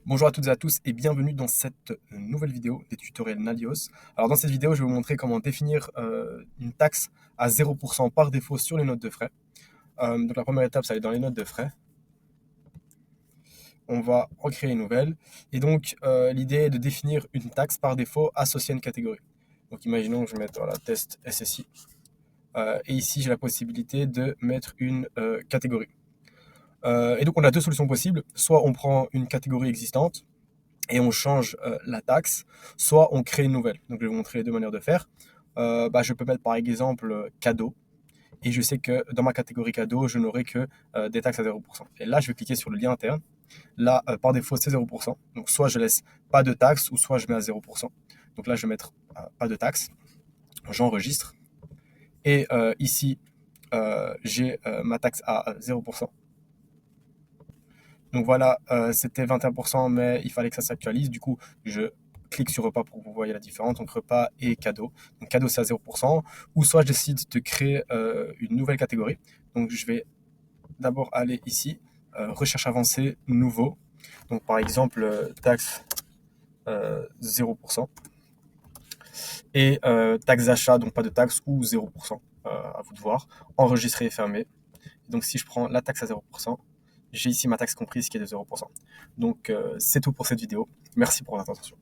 Bonjour à toutes et à tous et bienvenue dans cette nouvelle vidéo des tutoriels Nalios. Alors dans cette vidéo, je vais vous montrer comment définir une taxe à 0% par défaut sur les notes de frais. Donc la première étape, ça va être dans les notes de frais. On va en créer une nouvelle. Et donc l'idée est de définir une taxe par défaut associée à une catégorie. Donc imaginons que je mette voilà, test SSI. Et ici, j'ai la possibilité de mettre une catégorie. Et donc on a deux solutions possibles. Soit on prend une catégorie existante et on change la taxe, soit on crée une nouvelle. Donc je vais vous montrer les deux manières de faire. Je peux mettre par exemple cadeau, et je sais que dans ma catégorie cadeau, je n'aurai que des taxes à 0%. Et là, je vais cliquer sur le lien interne. Là, par défaut, c'est 0%. Donc soit je laisse pas de taxes, ou soit je mets à 0%. Donc là, je vais mettre pas de taxes. J'enregistre. Et ici, j'ai ma taxe à 0%. Donc voilà, c'était 21%, mais il fallait que ça s'actualise. Du coup, je clique sur repas pour que vous voyez la différence entre repas et cadeau. Donc cadeau, c'est à 0%. Ou soit je décide de créer une nouvelle catégorie. Donc je vais d'abord aller ici, recherche avancée, nouveau. Donc par exemple, taxe 0%. Et taxe d'achat, donc pas de taxe, ou 0%, à vous de voir. Enregistrer et fermer. Donc si je prends la taxe à 0%, j'ai ici ma taxe comprise qui est de 0%. Donc c'est tout pour cette vidéo. Merci pour votre attention.